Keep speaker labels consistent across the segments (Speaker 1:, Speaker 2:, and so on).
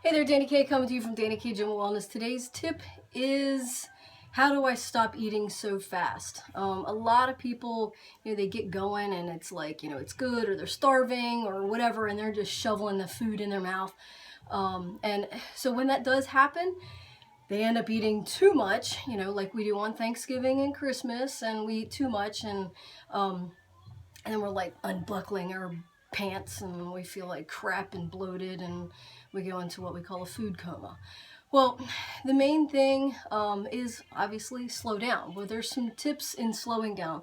Speaker 1: Hey there, Dani K coming to you from Dani K Gym Wellness. Today's tip is how do I stop eating so fast? A lot of people, they get going and it's like, it's good or they're starving or whatever and they're just shoveling the food in their mouth. And so when that does happen, they end up eating too much, like we do on Thanksgiving and Christmas, and we eat too much and then we're like unbuckling our pants and we feel like crap and bloated and we go into what we call a food coma. Well, the main thing is obviously slow down. Well, there's some tips in slowing down.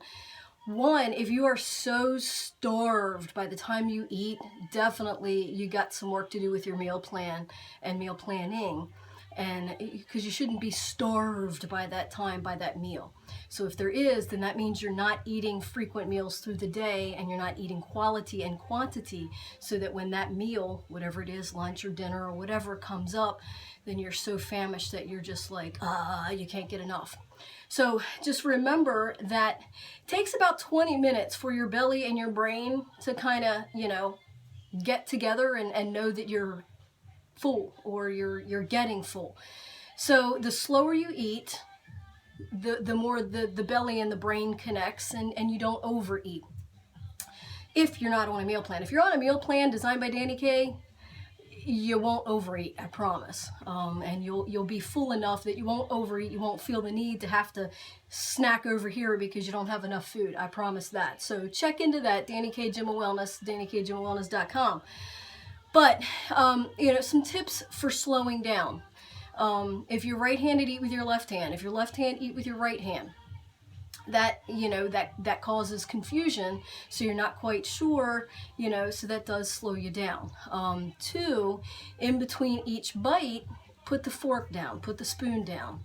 Speaker 1: One, if you are so starved by the time you eat, definitely you got some work to do with your meal plan and meal planning. And because you shouldn't be starved by that time, by that meal. So if there is, then that means you're not eating frequent meals through the day and you're not eating quality and quantity, so that when that meal, whatever it is, lunch or dinner or whatever, comes up, then you're so famished that you're just like, you can't get enough. So just remember that it takes about 20 minutes for your belly and your brain to kind of, get together and know that you're full or you're getting full. So the slower you eat, the more the belly and the brain connects and you don't overeat. If you're not on a meal plan. If you're on a meal plan designed by Dani K, you won't overeat, I promise. And you'll be full enough that you won't overeat. You won't feel the need to have to snack over here because you don't have enough food. I promise that. So check into that, Dani K Gym Wellness, DaniKGymWellness.com. But, some tips for slowing down. If you're right-handed, eat with your left hand. If you're left-handed, eat with your right hand. That, that causes confusion, so you're not quite sure, so that does slow you down. Two, in between each bite, put the fork down, put the spoon down.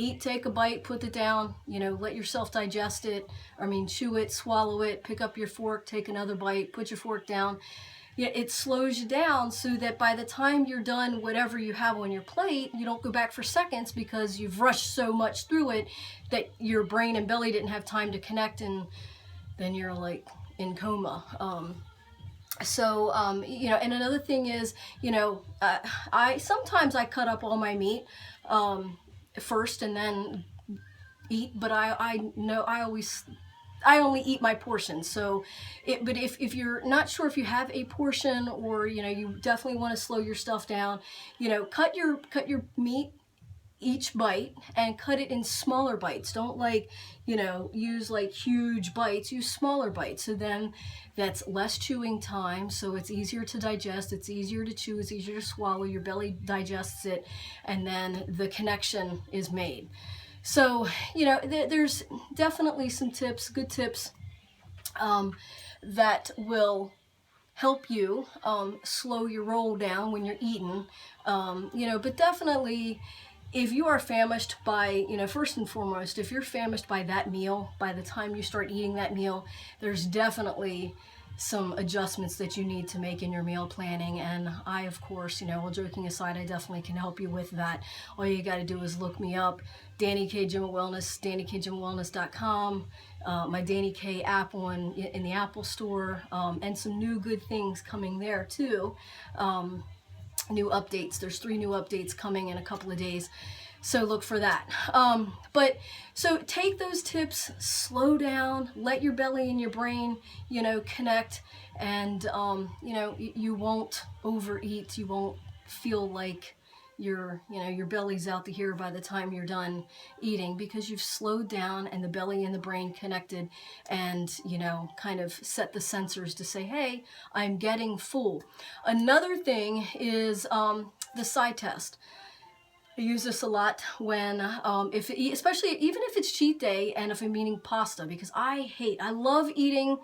Speaker 1: Eat, take a bite, put it down, let yourself digest it. Chew it, swallow it, pick up your fork, take another bite, put your fork down. It slows you down so that by the time you're done whatever you have on your plate, you don't go back for seconds because you've rushed so much through it that your brain and belly didn't have time to connect, and then you're like in coma. And another thing is, sometimes I cut up all my meat first and then eat, but I only eat my portion. So but if you're not sure if you have a portion, or you definitely want to slow your stuff down, cut your meat each bite and cut it in smaller bites. Don't use like huge bites, use smaller bites. So then that's less chewing time, so it's easier to digest, it's easier to chew, it's easier to swallow, your belly digests it, and then the connection is made. So, there's definitely some tips, good tips, that will help you slow your roll down when you're eating, but definitely if you are famished by, first and foremost, if you're famished by that meal, by the time you start eating that meal, there's definitely some adjustments that you need to make in your meal planning. And I, of course, all joking aside, I definitely can help you with that. All you got to do is look me up, Dani K Gym Wellness, DaniKGymWellness.com, my Dani K app in the Apple Store, and some new good things coming there too. New updates. There's 3 new updates coming in a couple of days, so look for that. So take those tips, slow down, let your belly and your brain, connect, and you won't overeat. You won't feel like your belly's out to here by the time you're done eating, because you've slowed down and the belly and the brain connected, and kind of set the sensors to say, hey, I'm getting full. Another thing is the side test. I use this a lot when, especially even if it's cheat day and if I'm eating pasta, because I love eating.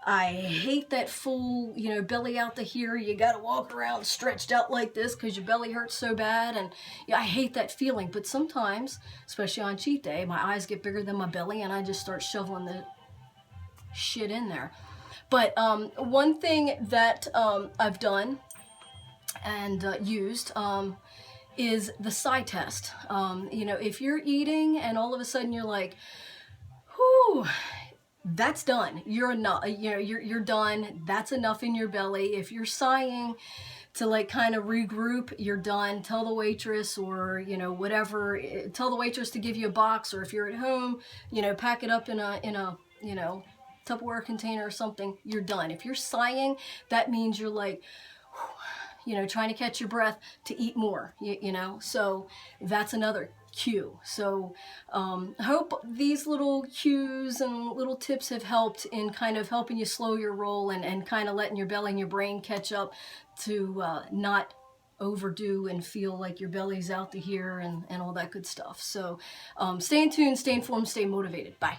Speaker 1: I hate that full, belly out to here. You got to walk around stretched out like this because your belly hurts so bad. And I hate that feeling. But sometimes, especially on cheat day, my eyes get bigger than my belly and I just start shoveling the shit in there. But one thing that I've done and used is the side test. If you're eating and all of a sudden you're like, whew, that's done. You're enough. You're done. That's enough in your belly. If you're sighing, to like kind of regroup, you're done. Tell the waitress, or you know, whatever, tell the waitress to give you a box, or if you're at home, you know, pack it up in a you know, Tupperware container or something. You're done. If you're sighing, that means you're like, you know, trying to catch your breath to eat more, you know, so that's another cue. So hope these little cues and little tips have helped in kind of helping you slow your roll, and kind of letting your belly and your brain catch up to not overdo and feel like your belly's out to here, and all that good stuff. So stay in tune, stay informed, stay motivated. Bye.